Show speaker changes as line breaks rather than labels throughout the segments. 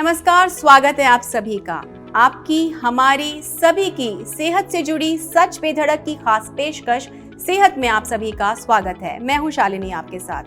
नमस्कार, स्वागत है आप सभी का आपकी हमारी सभी की सेहत से जुड़ी सच बेधड़क की खास पेशकश सेहत में आप सभी का स्वागत है। मैं हूं शालिनी आपके साथ।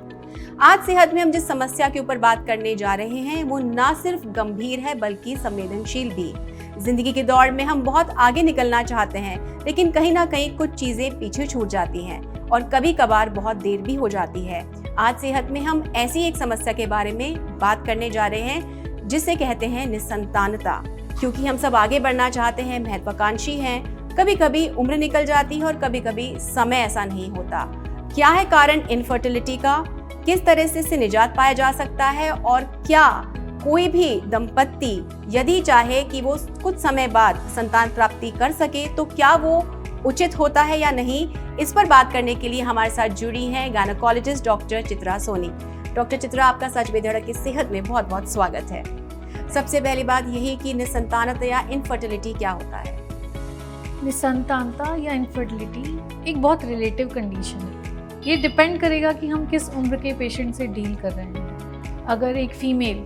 आज सेहत में हम जिस समस्या के ऊपर बात करने जा रहे हैं वो ना सिर्फ गंभीर है बल्कि संवेदनशील भी। जिंदगी की दौड़ में हम बहुत आगे निकलना चाहते हैं, लेकिन कहीं ना कहीं कुछ चीजें पीछे छूट जाती हैं और कभी कभार बहुत देर भी हो जाती है। आज सेहत में हम ऐसी एक समस्या के बारे में बात करने जा रहे हैं जिसे कहते हैं निसंतानता। क्योंकि हम सब आगे बढ़ना चाहते हैं, महत्वाकांक्षी हैं, कभी कभी उम्र निकल जाती है और कभी कभी समय ऐसा नहीं होता। क्या है कारण इनफर्टिलिटी का, किस तरह से इससे निजात पाया जा सकता है और क्या कोई भी दंपत्ति यदि चाहे कि वो कुछ समय बाद संतान प्राप्ति कर सके तो क्या वो उचित होता है या नहीं, इस पर बात करने के लिए हमारे साथ जुड़ी हैं gynaecologist doctor Chitra Soni. Doctor Chitra, आपका सच बेधड़क की सेहत में बहुत बहुत स्वागत है। सबसे पहली बात यही कि निसंतानता या इनफर्टिलिटी क्या होता है?
निसंतानता या इनफर्टिलिटी एक बहुत रिलेटिव कंडीशन है। ये डिपेंड करेगा कि हम किस उम्र के पेशेंट से डील कर रहे हैं। अगर एक फीमेल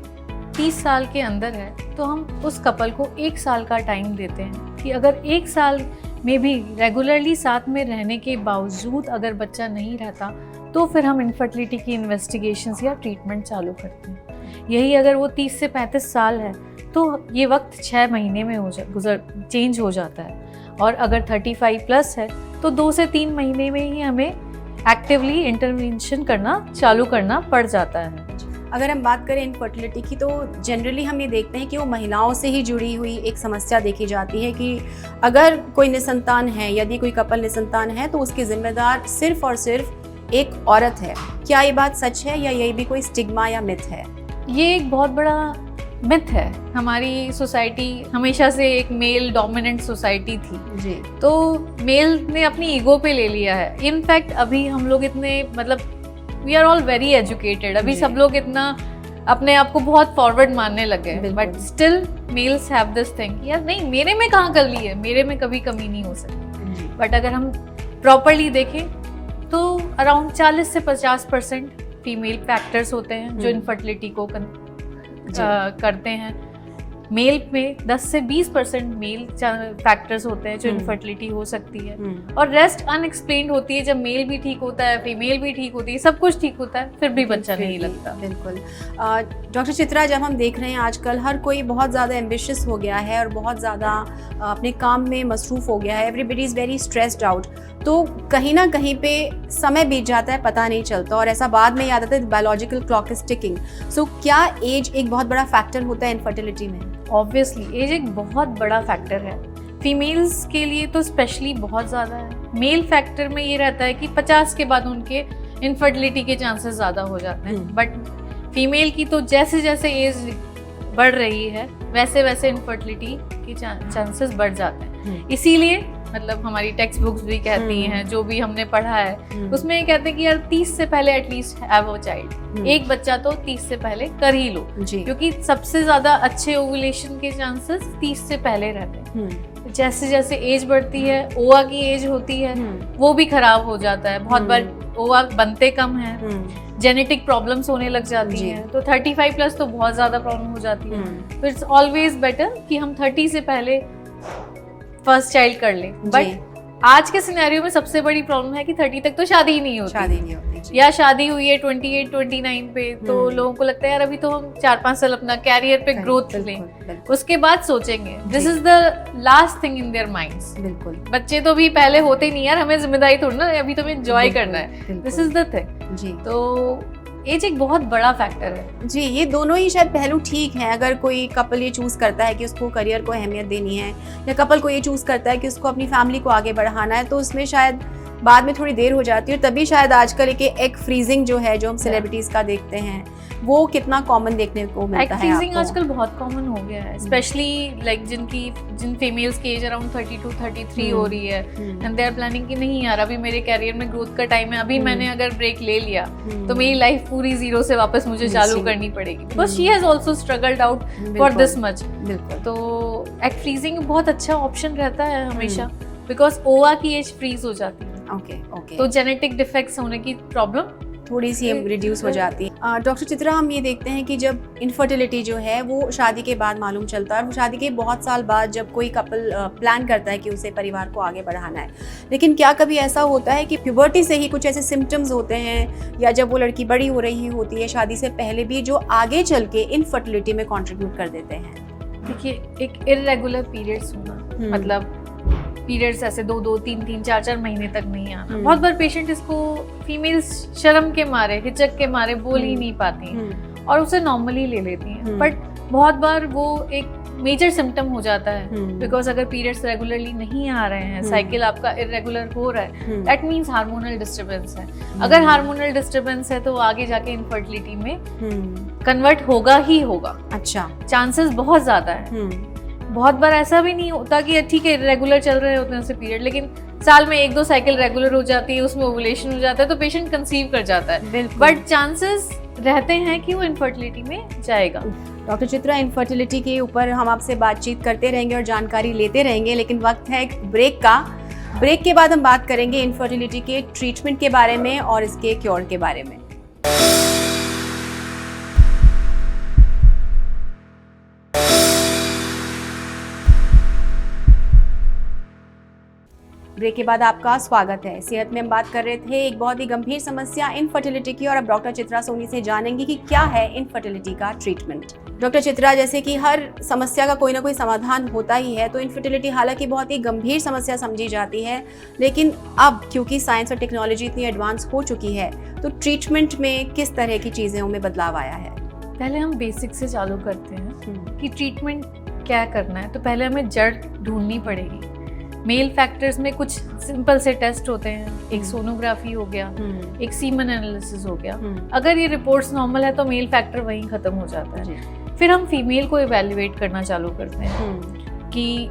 30 साल के अंदर है तो हम उस कपल को 1 साल का टाइम देते हैं कि अगर 1 साल में भी रेगुलरली साथ में रहने के बावजूद अगर बच्चा नहीं रहता तो फिर हम इनफर्टिलिटी की इन्वेस्टिगेशंस या ट्रीटमेंट चालू करते हैं। यही अगर वो 30 से 35 साल है तो ये वक्त 6 महीने में चेंज हो जाता है, और अगर 35 प्लस है तो 2 से 3 महीने में ही हमें एक्टिवली इंटरवेंशन चालू करना पड़ जाता है।
अगर हम बात करें इनफर्टिलिटी की तो जनरली हम ये देखते हैं कि वो महिलाओं से ही जुड़ी हुई एक समस्या देखी जाती है कि अगर कोई निसंतान है, यदि कोई कपल निसंतान है तो उसकी जिम्मेदार सिर्फ और सिर्फ एक औरत है। क्या ये बात सच है या यही भी कोई स्टिग्मा या मिथ है?
ये एक बहुत बड़ा मिथ है। हमारी सोसाइटी हमेशा से एक मेल डोमिनेंट सोसाइटी थी
जी,
तो मेल ने अपनी ईगो पे ले लिया है। इनफैक्ट अभी हम लोग इतने we are all very educated, अभी सब लोग इतना अपने आप को बहुत फॉरवर्ड मानने लगे, but still males have this thing यार नहीं, मेरे में कहाँ कमी है, मेरे में कभी कमी नहीं हो सकती। बट अगर हम प्रॉपरली देखें तो अराउंड 40 से 50% फीमेल फैक्टर्स होते हैं जो इनफर्टिलिटी को करते हैं। मेल में 10 से 20% मेल फैक्टर्स होते हैं जो इनफर्टिलिटी हो सकती है, और रेस्ट अनएक्सप्लेन्ड होती है। जब मेल भी ठीक होता है, फीमेल भी ठीक होती है, सब कुछ ठीक होता है, फिर भी बच्चा नहीं लगता।
बिल्कुल। डॉक्टर चित्रा, जब हम देख रहे हैं आजकल हर कोई बहुत ज़्यादा एम्बिशियस हो गया है और बहुत ज़्यादा अपने काम में मसरूफ़ हो गया है, everybody is very stressed out, तो कहीं ना कहीं पे समय बीत जाता है, पता नहीं चलता, और ऐसा बाद में याद आता है बायोलॉजिकल क्लॉक इज टिकिंग। सो क्या एज एक बहुत बड़ा फैक्टर होता है इनफर्टिलिटी में?
ऑब्वियसली एज एक बहुत बड़ा फैक्टर है, फीमेल्स के लिए तो स्पेशली बहुत ज़्यादा है। मेल फैक्टर में ये रहता है कि 50 के बाद उनके इनफर्टिलिटी के चांसेस ज़्यादा हो जाते हैं, बट फीमेल की तो जैसे जैसे एज बढ़ रही है वैसे वैसे इनफर्टिलिटी के चांसेस बढ़ जाते हैं। इसीलिए मतलब हमारी टेक्स्ट बुक्स भी कहती हैं, जो भी हमने पढ़ा है उसमें ये कहते हैं कि यार 30 से पहले एटलीस्ट हैव अ चाइल्ड, एक बच्चा तो 30 से पहले कर ही लो, क्योंकि सबसे ज्यादा अच्छे ओवुलेशन के चांसेस 30 से पहले रहते हैं। जैसे जैसे एज बढ़ती है, ओवा की एज होती है वो भी खराब हो जाता है। बहुत बार ओवा बनते कम है, जेनेटिक प्रॉब्लम्स होने लग जाती हैं, तो 35 प्लस तो बहुत ज्यादा प्रॉब्लम हो जाती है। तो इट्स ऑलवेज बेटर कि हम 30 से पहले फर्स्ट चाइल्ड कर ले। बट आज के सिनेरियो में सबसे बड़ी प्रॉब्लम है कि 30 तक तो शादी ही नहीं होती, या शादी हुई है 28-29 पे, तो लोगों को लगता है यार अभी तो हम 4-5 साल अपना कैरियर पे ग्रोथ लें, उसके बाद सोचेंगे। This is the last thing in their minds. बिल्कुल, बच्चे तो भी पहले होते नहीं यार, हमें जिम्मेदारी थोड़ी ना, अभी तो हमें एंजॉय करना है। दिस इज द थिंग जी। तो एज एक बहुत बड़ा फैक्टर है
जी। ये दोनों ही शायद पहलू ठीक है। अगर कोई कपल ये चूज़ करता है कि उसको करियर को अहमियत देनी है, या कपल को ये चूज़ करता है कि उसको अपनी फैमिली को आगे बढ़ाना है, तो उसमें शायद बाद में थोड़ी देर हो जाती है। और तभी शायद आजकल एक एग फ्रीजिंग जो है, जो हम सेलिब्रिटीज़ का देखते हैं, वो कितना कॉमन देखने को मिलता है।
एग फ्रीजिंग आजकल बहुत कॉमन हो गया है, स्पेशली लाइक जिन फीमेल्स की एज अराउंड 32-33 हो रही है, एंड दे आर प्लानिंग कि नहीं यार अभी मेरे कैरियर में ग्रोथ का टाइम है, अभी मैंने अगर ब्रेक ले लिया तो मेरी लाइफ पूरी जीरो से वापस मुझे चालू करनी पड़ेगी, because she has also struggled out for this much. तो एग फ्रीजिंग बहुत अच्छा ऑप्शन रहता है हमेशा, बिकॉज ओवा की एज फ्रीज हो जाती है।
ओके।
तो जेनेटिक डिफेक्ट्स होने की प्रॉब्लम
थोड़ी सी रिड्यूस हो जाती है। डॉक्टर चित्रा, हम ये देखते हैं कि जब इनफर्टिलिटी जो है वो शादी के बाद मालूम चलता है, और शादी के बहुत साल बाद जब कोई कपल प्लान करता है कि उसे परिवार को आगे बढ़ाना है, लेकिन क्या कभी ऐसा होता है कि प्यूबर्टी से ही कुछ ऐसे सिम्टम्स होते हैं, या जब वो लड़की बड़ी हो रही होती है शादी से पहले भी, जो आगे चल के इनफर्टिलिटी में कॉन्ट्रीब्यूट कर देते हैं?
देखिए, एक इरेगुलर पीरियड्स होना, मतलब पीरियड्स ऐसे 2-2, 3-3, 4-4 महीने तक नहीं आना। बहुत बार पेशेंट इसको फीमेल्स शर्म के मारे, हिचक के मारे बोल ही नहीं पाती हैं और उसे नॉर्मली ले लेती हैं, बट बहुत बार वो एक मेजर सिम्टम हो जाता है, बिकॉज अगर पीरियड्स रेगुलरली नहीं आ रहे हैं, साइकिल आपका इरेगुलर हो रहा है, दैट मीन्स हार्मोनल डिस्टर्बेंस है। अगर हार्मोनल डिस्टर्बेंस है तो आगे जाके इनफर्टिलिटी में कन्वर्ट होगा ही होगा। अच्छा, चांसेस बहुत ज्यादा है। बहुत बार ऐसा भी नहीं होता कि ठीक है रेगुलर चल रहे होते हैं उससे पीरियड, लेकिन साल में 1-2 साइकिल रेगुलर हो जाती है, उसमें ओवुलेशन हो जाता है, तो पेशेंट कंसीव कर जाता है, बट चांसेस रहते हैं कि वो इनफर्टिलिटी में जाएगा।
डॉक्टर चित्रा, इनफर्टिलिटी के ऊपर हम आपसे बातचीत करते रहेंगे और जानकारी लेते रहेंगे, लेकिन वक्त है एक ब्रेक का। ब्रेक के बाद हम बात करेंगे इनफर्टिलिटी के ट्रीटमेंट के बारे में और इसके क्योर के बारे में। ब्रेक के बाद आपका स्वागत है। सेहत में हम बात कर रहे थे एक बहुत ही गंभीर समस्या इनफर्टिलिटी की, और अब डॉक्टर चित्रा सोनी से जानेंगे कि क्या है इनफर्टिलिटी का ट्रीटमेंट। डॉक्टर चित्रा, जैसे कि हर समस्या का कोई ना कोई समाधान होता ही है, तो इनफर्टिलिटी हालांकि बहुत ही गंभीर समस्या समझी जाती है, लेकिन अब क्योंकि साइंस और टेक्नोलॉजी इतनी एडवांस हो चुकी है, तो ट्रीटमेंट में किस तरह की चीज़ों में बदलाव आया है?
पहले हम बेसिक से चालू करते हैं कि ट्रीटमेंट क्या करना है। तो पहले हमें जड़ ढूंढनी पड़ेगी। मेल फैक्टर्स में कुछ सिंपल से टेस्ट होते हैं, एक सोनोग्राफी हो गया, एक सीमन एनालिसिस हो गया। अगर ये रिपोर्ट्स नॉर्मल है तो मेल फैक्टर वहीं खत्म हो जाता है। फिर हम फीमेल को इवेल्युएट करना चालू करते हैं कि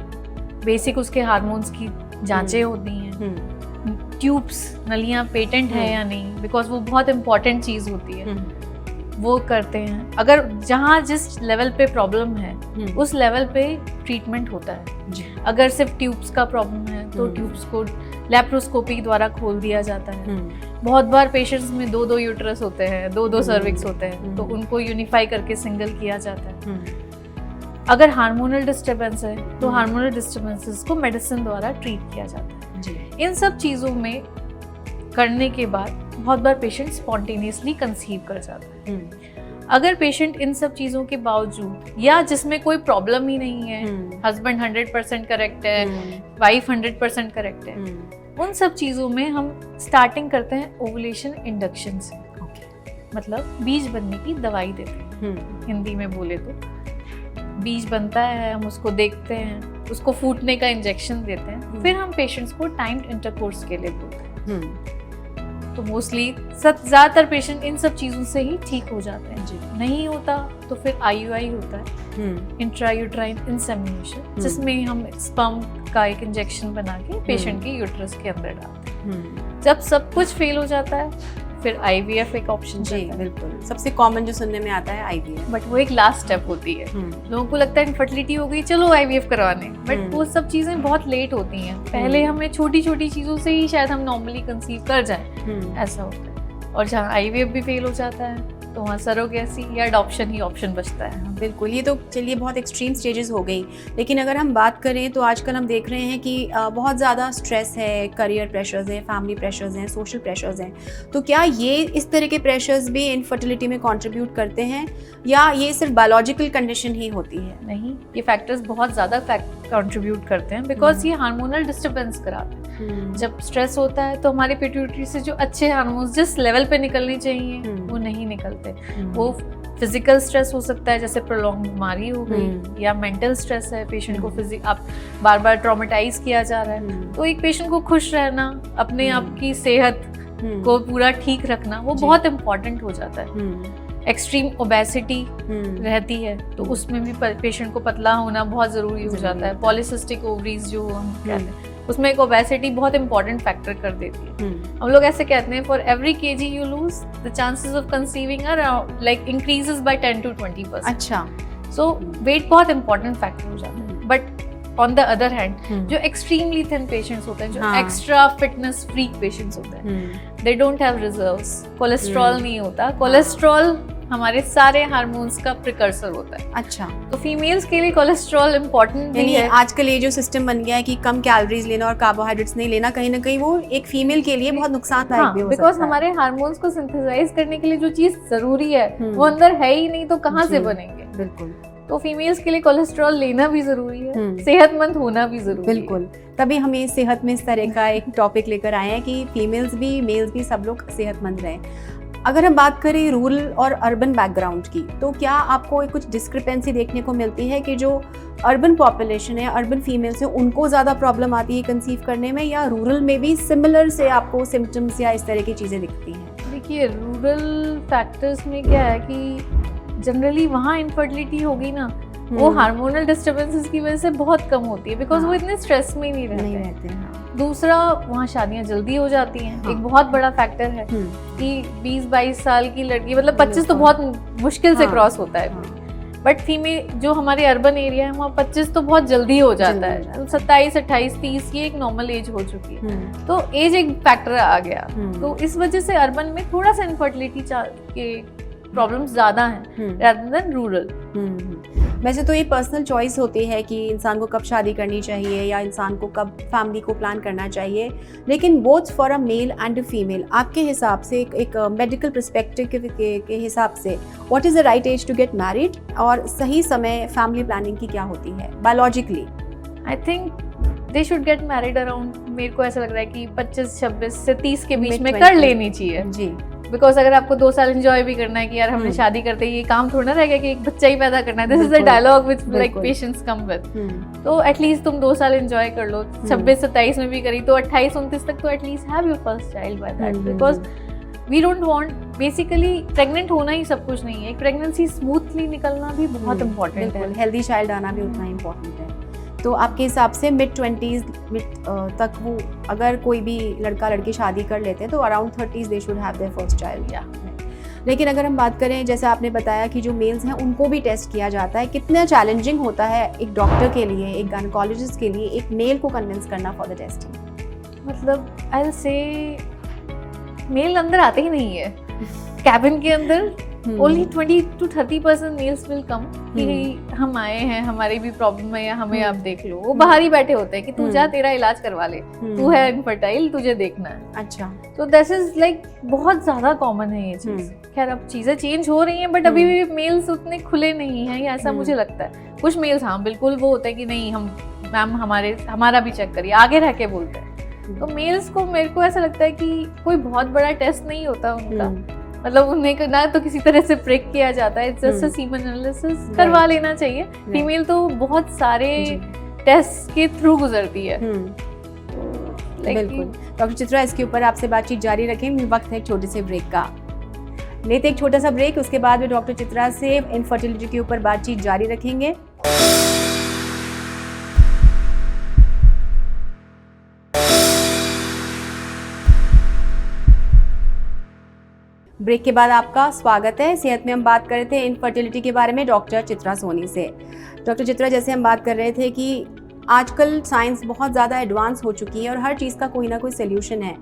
बेसिक उसके हार्मोन्स की जांचें होती हैं, ट्यूब्स नलियां पेटेंट है या नहीं, बिकॉज वो बहुत इंपॉर्टेंट चीज़ होती है, वो करते हैं। अगर जहाँ जिस लेवल पे प्रॉब्लम है उस लेवल पे ट्रीटमेंट होता है। अगर सिर्फ ट्यूब्स का प्रॉब्लम है तो ट्यूब्स को लैप्रोस्कोपी द्वारा खोल दिया जाता है। बहुत बार पेशेंट्स में 2-2 यूट्रस होते हैं, 2-2 सर्विक्स होते हैं, तो उनको यूनिफाई करके सिंगल किया जाता है। अगर हार्मोनल डिस्टर्बेंस है तो हार्मोनल डिस्टर्बेंसेस को मेडिसिन द्वारा ट्रीट किया जाता है। इन सब चीज़ों में करने के बाद बहुत बार पेशेंट स्पॉन्टेनियसली कंसीव कर जाता है। अगर पेशेंट इन सब चीज़ों के बावजूद, या जिसमें कोई प्रॉब्लम ही नहीं है, हस्बैंड 100% करेक्ट है, वाइफ 100% करेक्ट है, उन सब चीज़ों में हम स्टार्टिंग करते हैं ओवुलेशन इंडक्शन से। मतलब बीज बनने की दवाई देते हैं, हिंदी में बोले तो बीज बनता है, हम उसको देखते हैं, उसको फूटने का इंजेक्शन देते हैं, फिर हम पेशेंट्स को टाइम्ड इंटरकोर्स के लिए बोलते हैं। तो मोस्टली ज़्यादातर पेशेंट इन सब चीज़ों से ही ठीक हो जाते हैं। नहीं होता तो फिर IUI होता है, इंट्रायूट्राइन इंसेमिनेशन, जिसमें हम स्पर्म का एक इंजेक्शन बना के पेशेंट के यूट्रस के अंदर डालते हैं। जब सब कुछ फेल हो जाता है फिर IVF एक ऑप्शन है।
बिल्कुल, सबसे कॉमन जो सुनने में आता है IVF,
बट वो एक लास्ट स्टेप होती है। लोगों को लगता है इनफर्टिलिटी हो गई, चलो IVF करवाने, बट वो सब चीज़ें बहुत लेट होती हैं। पहले हमें छोटी छोटी चीज़ों से ही शायद हम नॉर्मली कंसीव कर जाएं, ऐसा होता है। और जहाँ IVF भी फेल हो जाता है तो वहाँ सरोगेसी या अडॉप्शन ही ऑप्शन बचता है।
बिल्कुल, ये तो चलिए बहुत एक्सट्रीम स्टेजेस हो गई, लेकिन अगर हम बात करें तो आजकल हम देख रहे हैं कि बहुत ज़्यादा स्ट्रेस है, करियर प्रेशर्स हैं, फैमिली प्रेशर्स हैं, सोशल प्रेशर्स हैं, तो क्या ये इस तरह के प्रेशर्स भी इनफर्टिलिटी में कंट्रीब्यूट करते हैं, या ये सिर्फ बायोलॉजिकल कंडीशन ही होती है?
नहीं, ये फैक्टर्स बहुत ज़्यादा कंट्रीब्यूट करते हैं, बिकॉज ये हार्मोनल डिस्टर्बेंस कराते हैं। जब स्ट्रेस होता है तो हमारे पिट्यूटरी से जो अच्छे हार्मोन्स जिस लेवल पे निकलने चाहिए वो नहीं निकलते। वो फिजिकल स्ट्रेस हो सकता है, जैसे प्रोलॉन्ग बीमारी हो गई, या मेंटल स्ट्रेस है, पेशेंट को आप बार बार ट्रॉमेटाइज किया जा रहा है, तो एक पेशेंट को खुश रहना, अपने आप की सेहत को पूरा ठीक रखना, वो बहुत इम्पोर्टेंट हो जाता है। एक्सट्रीम ओबेसिटी रहती है तो उसमें भी पेशेंट को पतला होना बहुत ज़रूरी हो जाता है। पॉलीसिस्टिक ओवरीज जो हम कहते हैं, उसमें एक ओबेसिटी बहुत इंपॉर्टेंट फैक्टर कर देती है। हम लोग ऐसे कहते हैं, for every kg you lose, the chances of conceiving are like increases by 10 to 20%.
अच्छा,
सो वेट बहुत इंपॉर्टेंट फैक्टर हो जाता है। But on the other hand जो एक्सट्रीमली थिन पेशेंट्स होते हैं, जो एक्स्ट्रा फिटनेस फ्रीक पेशेंट्स होते हैं, they don't have reserves, cholesterol नहीं होता। कोलेस्ट्रॉल हमारे सारे हार्मोन्स का प्रिकर्सर होता है।
अच्छा,
तो फीमेल्स के लिए कोलेस्ट्रॉल इम्पोर्टेंट नहीं है।
आजकल ये जो सिस्टम बन गया है कि कम कैलोरीज लेना और कार्बोहाइड्रेट्स नहीं लेना, कहीं ना कहीं वो एक फीमेल के लिए बहुत नुकसानदायक भी हो सकता है।
बिकॉज हमारे हार्मोन्स को सिंथेसाइज करने के लिए जो चीज जरूरी है वो अंदर है ही नहीं, तो कहाँ से बनेंगे।
बिल्कुल,
तो फीमेल्स के लिए कोलेस्ट्रॉल लेना भी जरूरी है, सेहतमंद होना भी जरूरी है।
बिल्कुल, तभी हम इस सेहत में इस तरह का एक टॉपिक लेकर आए हैं कि फीमेल्स भी मेल्स भी सब लोग सेहतमंद रहें। अगर हम बात करें रूरल और अर्बन बैकग्राउंड की, तो क्या आपको कुछ डिस्क्रिपेंसी देखने को मिलती है कि जो अर्बन पॉपुलेशन है, अर्बन फीमेल्स है, उनको ज़्यादा प्रॉब्लम आती है कंसीव करने में, या रूरल में भी सिमिलर से आपको सिम्टम्स या इस तरह की चीज़ें दिखती हैं?
देखिए, रूरल फैक्टर्स में क्या है कि जनरली वहाँ इनफर्टिलिटी होगी ना, वो हार्मोनल डिस्टर्बेंसेस की वजह से बहुत कम होती है, बिकॉज वो इतने स्ट्रेस में नहीं रहते हैं। दूसरा, वहाँ शादियाँ जल्दी हो जाती हैं। एक बहुत बड़ा फैक्टर है कि 20-22 साल की लड़की, मतलब 25 तो बहुत मुश्किल से क्रॉस होता है, बट फीमेल जो हमारे अर्बन एरिया है वहाँ 25 तो बहुत जल्दी हो जाता है। तो 27, 28, 30 ये एक नॉर्मल एज हो चुकी है, तो एज एक फैक्टर आ गया। तो इस वजह से अर्बन में थोड़ा सा इनफर्टिलिटी के प्रॉब्लम्स ज़्यादा हैं rather than रूरल।
वैसे तो ये पर्सनल चॉइस होती है कि इंसान को कब शादी करनी चाहिए या इंसान को कब फैमिली को प्लान करना चाहिए, लेकिन both for a male and a female, आपके हिसाब से एक मेडिकल पर्सपेक्टिव के हिसाब से what is the right age to get married, और सही समय फैमिली प्लानिंग की क्या होती है biologically?
I think they should get married around, मेरे को ऐसा लग रहा है कि 25, 26 से 30 के बीच में कर लेनी चाहिए
जी।
बिकॉज अगर आपको 2 साल एंजॉय भी करना है कि यार हमने शादी करते ही ये काम थोड़ा ना रहेगा कि एक बच्चा ही पैदा करना है, this is the dialogue with like patients come with, तो एटलीस्ट तुम 2 साल एंजॉय कर लो। 26-27 में भी करी तो 28-29 तक तो at least have your first child by that, because we don't want, basically pregnant होना ही सब कुछ नहीं है, एक प्रेगनेंसी स्मूथली निकलना भी बहुत इंपॉर्टेंट है,
हेल्दी चाइल्ड आना भी उतना इम्पोर्टेंट है। तो आपके हिसाब से mid-20s तक वो अगर कोई भी लड़का लड़की शादी कर लेते हैं तो around 30s they should have their first child. लेकिन अगर हम बात करें, जैसे आपने बताया कि जो मेल्स हैं उनको भी टेस्ट किया जाता है, कितना चैलेंजिंग होता है एक डॉक्टर के लिए, एक गायनेकोलॉजिस्ट के लिए, एक मेल को कन्विंस करना फॉर द टेस्टिंग?
मतलब आई विल से मेल अंदर आते ही नहीं है कैबिन के अंदर, ओनली 20-30% मेल्स विल कम कि हम आए हैं, हमारी भी प्रॉब्लम है या हमें आप देख लो। वो बाहर ही बैठे होते हैं कि तू जा, तेरा इलाज करवा ले, तू है इनफर्टाइल, तुझे देखना है।
अच्छा,
तो दिस इज लाइक बहुत ज्यादा कॉमन है ये चीज। खैर अब चीजें चेंज हो रही हैं, बट अभी भी मेल्स उतने खुले नहीं हैं, ऐसा मुझे लगता है। कुछ मेल्स हाँ बिल्कुल वो होता है कि नहीं, हम मैम हमारा भी चेक करिए, आगे रह के बोलते हैं। तो मेल्स को मेरे को ऐसा लगता है कि कोई बहुत बड़ा टेस्ट नहीं होता उनका, मतलब उन्हें ना तो किसी तरह से प्रिक किया जाता है, जस्ट सीमन एनालिसिस करवा लेना चाहिए। फीमेल तो बहुत सारे टेस्ट के थ्रू गुजरती है।
बिल्कुल डॉक्टर चित्रा, इसके ऊपर आपसे बातचीत जारी रखें, वक्त है एक छोटे से ब्रेक का। लेते एक छोटा सा ब्रेक, उसके बाद में डॉक्टर चित्रा से इनफर्टिलिटी के ऊपर बातचीत जारी रखेंगे। ब्रेक के बाद आपका स्वागत है। सेहत में हम बात कर रहे थे इनफर्टिलिटी के बारे में डॉक्टर चित्रा सोनी से। डॉक्टर चित्रा, जैसे हम बात कर रहे थे कि आजकल साइंस बहुत ज़्यादा एडवांस हो चुकी है और हर चीज़ का कोई ना कोई सोल्यूशन है।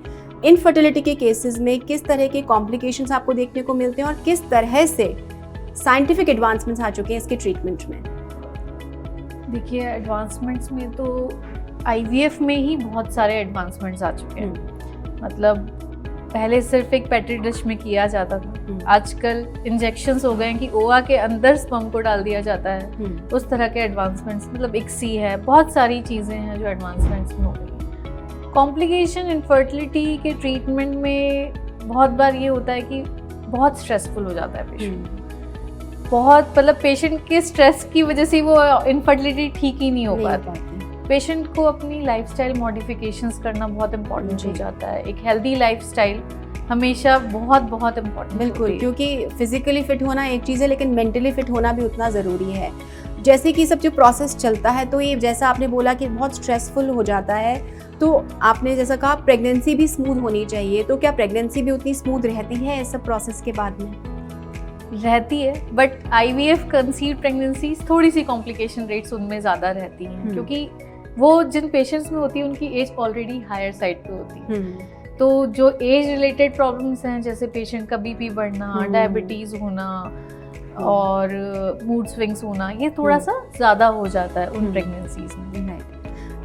इनफर्टिलिटी के केसेस में किस तरह के कॉम्प्लिकेशंस आपको देखने को मिलते हैं और किस तरह से साइंटिफिक एडवांसमेंट्स आ चुके हैं इसके ट्रीटमेंट में?
देखिए, एडवांसमेंट्स में तो IVF में ही बहुत सारे एडवांसमेंट्स आ चुके हैं। मतलब पहले सिर्फ एक पेट्री डिश में किया जाता था, आजकल इंजेक्शंस हो गए हैं कि ओवा के अंदर स्पर्म को डाल दिया जाता है। उस तरह के एडवांसमेंट्स, मतलब ICSI है, बहुत सारी चीज़ें हैं जो एडवांसमेंट्स में हो गई। कॉम्प्लिकेशन इनफर्टिलिटी के ट्रीटमेंट में बहुत बार ये होता है कि बहुत स्ट्रेसफुल हो जाता है पेशेंट, बहुत, मतलब पेशेंट के स्ट्रेस की वजह से वो इनफर्टिलिटी ठीक ही नहीं हो पाती। पेशेंट को अपनी लाइफस्टाइल मॉडिफिकेशंस करना बहुत इंपॉर्टेंट हो जाता है। एक हेल्दी लाइफस्टाइल हमेशा बहुत बहुत इम्पॉर्टेंट।
बिल्कुल, क्योंकि फिजिकली फिट होना एक चीज़ है, लेकिन मेंटली फिट होना भी उतना ज़रूरी है। जैसे कि सब जो प्रोसेस चलता है, तो ये जैसा आपने बोला कि बहुत स्ट्रेसफुल हो जाता है, तो आपने जैसा कहा प्रेगनेंसी भी स्मूथ होनी चाहिए, तो क्या प्रेगनेंसी भी उतनी स्मूथ रहती है इस सब प्रोसेस के बाद में?
रहती है, बट IVF कंसीव्ड प्रेगनेंसी थोड़ी सी कॉम्प्लिकेशन रेट्स उनमें ज़्यादा रहती हैं, क्योंकि वो जिन पेशेंट्स में होती है उनकी एज ऑलरेडी हायर साइड पे होती है। तो जो एज रिलेटेड प्रॉब्लम्स हैं, जैसे पेशेंट का BP बढ़ना, डायबिटीज़ होना और मूड स्विंग्स होना, ये थोड़ा सा ज़्यादा हो जाता है उन प्रेगनेंसीज में।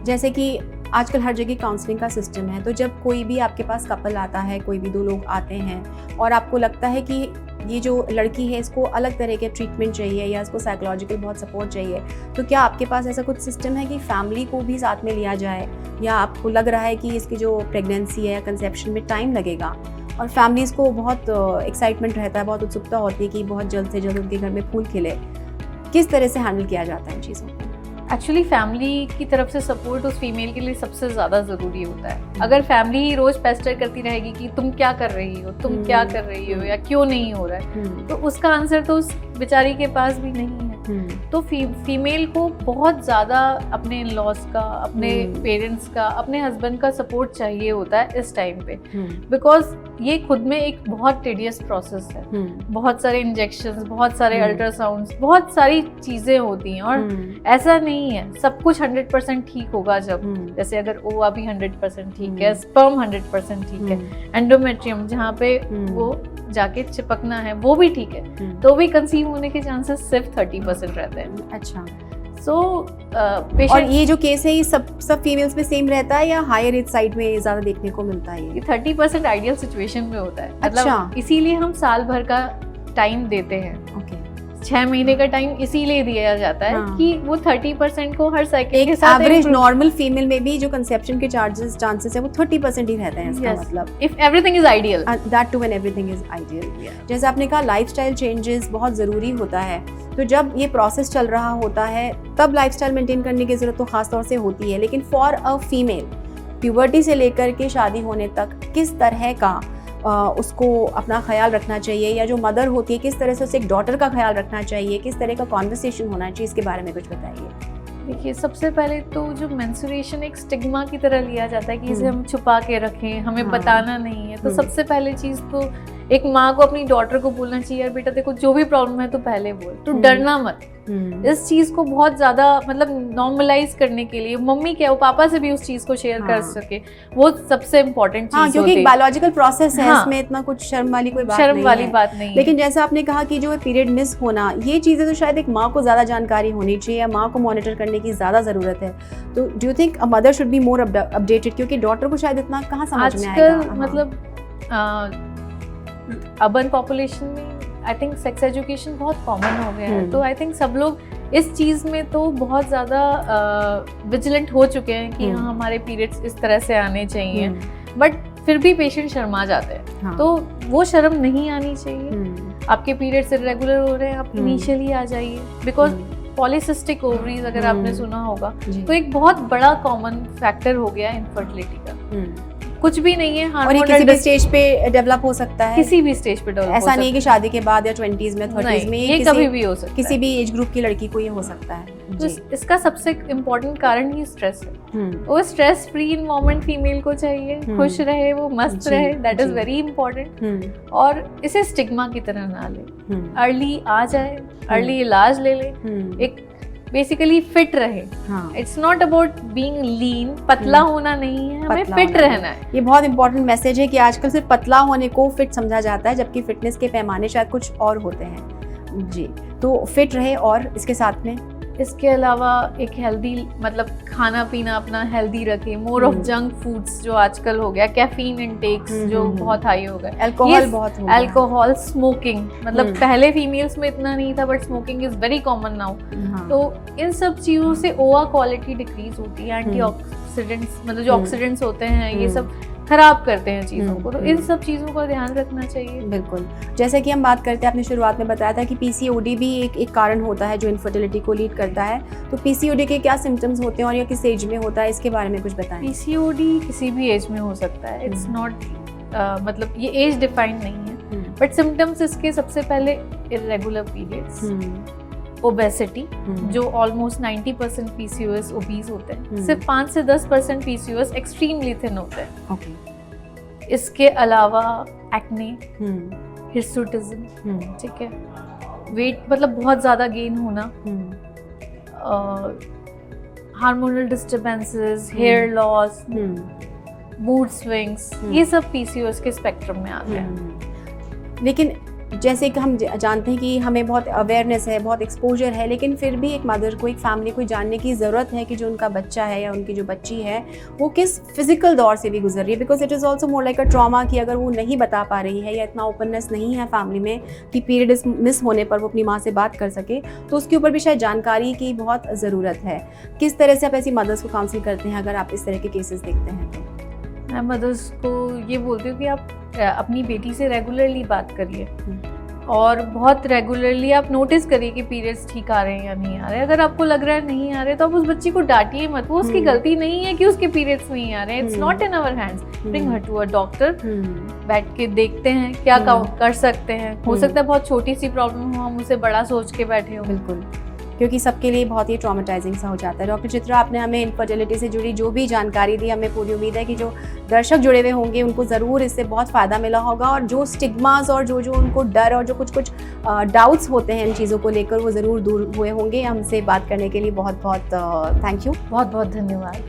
जैसे कि आजकल हर जगह काउंसलिंग का सिस्टम है, तो जब कोई भी आपके पास कपल आता है, कोई भी दो लोग आते हैं और आपको लगता है कि ये जो लड़की है इसको अलग तरह के ट्रीटमेंट चाहिए या इसको साइकोलॉजिकल बहुत सपोर्ट चाहिए, तो क्या आपके पास ऐसा कुछ सिस्टम है कि फैमिली को भी साथ में लिया जाए, या आपको लग रहा है कि इसकी जो प्रेगनेंसी है या कंसेप्शन में टाइम लगेगा और फैमिलीज़ को बहुत एक्साइटमेंट रहता है, बहुत उत्सुकता होती है कि बहुत जल्द से जल्द उनके घर में फूल खिले, किस तरह से हैंडल किया जाता है इन चीज़ों को?
एक्चुअली फैमिली की तरफ से सपोर्ट उस फीमेल के लिए सबसे ज़्यादा ज़रूरी होता है। अगर फैमिली ही रोज़ पेस्टर करती रहेगी कि तुम क्या कर रही हो, तुम क्या कर रही हो, या क्यों नहीं हो रहा है, तो उसका आंसर तो उस बेचारी के पास भी नहीं है। तो फीमेल को बहुत ज़्यादा अपने इन-लॉज का, अपने पेरेंट्स का, अपने हस्बैंड का सपोर्ट चाहिए होता है इस टाइम पे, बिकॉज ये खुद में एक बहुत टेडियस प्रोसेस है। बहुत सारे इंजेक्शंस, बहुत सारे अल्ट्रासाउंड्स, बहुत सारी चीज़ें होती हैं, और ऐसा नहीं है सब कुछ 100% ठीक होगा। जब जैसे अगर ओवा भी 100% ठीक है, स्पर्म 100% ठीक है, एंडोमेट्रियम जहाँ पे वो जाके चिपकना है वो भी ठीक है, तो भी कंसीव होने के चांसेस सिर्फ 30% रहते हैं।
अच्छा,
और
ये जो केस है ये सब फीमेल्स में सेम रहता है या हायर एज साइड में ज्यादा देखने को मिलता है?
ये 30% आइडियल सिचुएशन में होता है। मतलब इसीलिए हम साल भर का टाइम देते हैं। 6 महीने का टाइम इसीलिए दिया जाता है कि वो 30% को हर साइकिल के साथ
एवरेज नॉर्मल फीमेल में भी जो कंसेप्शन के चांसेस है वो 30% ही रहते हैं। इसका मतलब
if everything is ideal,
that too when everything is ideal. जैसे आपने कहा लाइफस्टाइल चेंजेस बहुत ज़रूरी होता है, तो जब ये प्रोसेस चल रहा होता है तब लाइफस्टाइल मेंटेन करने की ज़रूरत तो खास तौर से होती है, लेकिन फॉर अ फीमेल प्यूबर्टी से लेकर के शादी होने तक किस तरह का उसको अपना ख्याल रखना चाहिए, या जो मदर होती है किस तरह से उसे एक डॉटर का ख्याल रखना चाहिए, किस तरह का कॉन्वर्सेशन होना चाहिए, इसके बारे में कुछ बताइए।
देखिए, सबसे पहले तो जो मेंस्ट्रुएशन एक स्टिग्मा की तरह लिया जाता है कि इसे हम छुपा के रखें, हमें बताना नहीं है, तो सबसे पहले चीज़ तो एक माँ को अपनी डॉटर को बोलना चाहिए, यार बेटा देखो जो भी प्रॉब्लम है तो पहले बोल, तो डरना मत। इस चीज को बहुत ज्यादा मतलब नॉर्मलाइज करने के लिए मम्मी क्या वो पापा से भी उस चीज को शेयर कर सके, वो सबसे इम्पोर्टेंट चीज
क्योंकि एक बायोलॉजिकल प्रोसेस है, इसमें इतना कुछ शर्म वाली कोई बात नहीं है। लेकिन जैसे आपने कहा कि जो पीरियड मिस होना, ये चीजें तो शायद एक माँ को ज्यादा जानकारी होनी चाहिए या माँ को मॉनिटर करने की ज्यादा जरूरत है। तो do you think a mother should be more updated, क्योंकि डॉटर को शायद इतना कहाँ समझ में आएगा?
मतलब अर्बन पॉपुलेशन में आई थिंक सेक्स एजुकेशन बहुत कॉमन हो गया है, तो आई थिंक सब लोग इस चीज़ में तो बहुत ज़्यादा विजिलेंट हो चुके हैं कि हाँ हमारे पीरियड्स इस तरह से आने चाहिए, बट फिर भी पेशेंट शर्मा जाते हैं। तो वो शर्म नहीं आनी चाहिए। आपके पीरियड्स इरेगुलर हो रहे हैं, आप इनिशियली आ जाइए, बिकॉज पॉलीसिस्टिक ओवरीज अगर आपने सुना होगा तो एक बहुत बड़ा कॉमन फैक्टर हो गया है इनफर्टिलिटी का। कुछ भी नहीं है,
और ये किसी भी स्टेज पे डेवलप हो सकता है,
किसी भी स्टेज पे डेवलप,
ऐसा नहीं कि शादी के बाद या 20s में 30s में,
ये कभी भी हो सकता है,
किसी भी एज ग्रुप की लड़की को ये हो सकता है।
तो इसका सबसे इम्पोर्टेंट कारण ही स्ट्रेस है। वो स्ट्रेस फ्री इन्वायरमेंट फीमेल को चाहिए, खुश रहे, वो मस्त रहे, दैट इज वेरी इंपॉर्टेंट। और इसे स्टिग्मा की तरह ना ले, अर्ली आ जाए, अर्ली इलाज ले ले, एक बेसिकली फिट रहे। इट्स नॉट अबाउट बीइंग लीन, पतला होना नहीं है, हमें फिट रहना है।
ये बहुत इंपॉर्टेंट मैसेज है कि आजकल सिर्फ पतला होने को फिट समझा जाता है, जबकि फिटनेस के पैमाने शायद कुछ और होते हैं। जी, तो फिट रहे, और इसके साथ में
इसके अलावा एक हेल्दी मतलब खाना पीना अपना हेल्दी रखे, मोर ऑफ जंक फूड्स जो आजकल हो गया, कैफीन इनटेक्स जो बहुत हाई हो गए,
अल्कोहल बहुत हो गया,
अल्कोहल, स्मोकिंग, मतलब पहले फीमेल्स में इतना नहीं था but smoking is very common now. तो इन सब चीज़ों से ओवा क्वालिटी डिक्रीज होती है, एंटीऑक्सीडेंट्स मतलब जो ऑक्सीडेंट्स होते हैं ये सब खराब करते हैं चीज़ों को, तो इन सब चीज़ों का ध्यान रखना चाहिए।
बिल्कुल, जैसे कि हम बात करते हैं, आपने शुरुआत में बताया था कि PCOD भी एक कारण होता है जो इनफर्टिलिटी को लीड करता है, तो PCOD के क्या सिम्टम्स होते हैं और ये किस एज में होता है, इसके बारे में कुछ बताएं।
PCOD किसी भी एज में हो सकता है, इट्स नॉट मतलब ये एज डिफाइंड नहीं है, बट सिम्टम्स इसके सबसे पहले इरेगुलर पीरियड्स, ओबेसिटी जो ऑलमोस्ट 90% PCOS ओबीज होते हैं, सिर्फ 5 से 10% PCOS एक्सट्रीमली थिन होते हैं। इसके अलावा एक्ने, हिर्सुटिज्म, ठीक है, वेट मतलब बहुत ज़्यादा गेन होना, hormonal disturbances, hair loss, mood swings, ये सब पीसीओएस के स्पेक्ट्रम में आते हैं।
लेकिन जैसे कि हम जानते हैं कि हमें बहुत अवेयरनेस है, बहुत एक्सपोजर है, लेकिन फिर भी एक मदर को, एक फैमिली को जानने की ज़रूरत है कि जो उनका बच्चा है या उनकी जो बच्ची है वो किस फिजिकल दौर से भी गुजर रही है, because it is also more like a trauma कि अगर वो नहीं बता पा रही है या इतना ओपननेस नहीं है फैमिली में कि पीरियड मिस होने पर वो अपनी माँ से बात कर सके, तो उसके ऊपर भी शायद जानकारी की बहुत ज़रूरत है। किस तरह से आप ऐसी मदर्स को काउंसिल करते हैं अगर आप इस तरह के केसेस देखते हैं तो?
मैं मदर्स को ये बोलती हूँ कि आप अपनी बेटी से रेगुलरली बात करिए और बहुत रेगुलरली आप नोटिस करिए कि पीरियड्स ठीक आ रहे हैं या नहीं आ रहे हैं। अगर आपको लग रहा है नहीं आ रहे तो आप उस बच्ची को डांटिए मत, वो उसकी गलती नहीं है कि उसके पीरियड्स नहीं आ रहे हैं। It's not in our hands. Bring her to a doctor, बैठ के देखते हैं क्या कर सकते हैं। हो सकता है बहुत छोटी सी प्रॉब्लम हो, हम उसे बड़ा सोच के बैठे हो।
बिल्कुल, क्योंकि सबके लिए बहुत ही ट्रॉमेटाइजिंग सा हो जाता है। डॉक्टर चित्रा, आपने हमें इनफर्टिलिटी से जुड़ी जो भी जानकारी दी, हमें पूरी उम्मीद है कि जो दर्शक जुड़े हुए होंगे उनको ज़रूर इससे बहुत फ़ायदा मिला होगा, और जो स्टिग्मास और जो उनको डर और जो कुछ डाउट्स होते हैं इन चीज़ों को लेकर वो ज़रूर दूर हुए होंगे। हमसे बात करने के लिए बहुत बहुत थैंक यू,
बहुत बहुत धन्यवाद।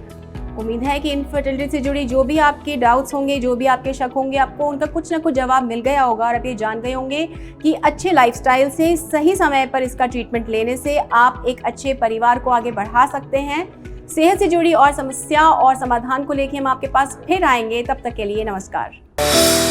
उम्मीद है कि इनफर्टिलिटी से जुड़ी जो भी आपके डाउट्स होंगे, जो भी आपके शक होंगे, आपको उनका कुछ ना कुछ जवाब मिल गया होगा और आप ये जान गए होंगे कि अच्छे लाइफस्टाइल से, सही समय पर इसका ट्रीटमेंट लेने से आप एक अच्छे परिवार को आगे बढ़ा सकते हैं। सेहत से जुड़ी और समस्या और समाधान को लेकर हम आपके पास फिर आएंगे। तब तक के लिए नमस्कार।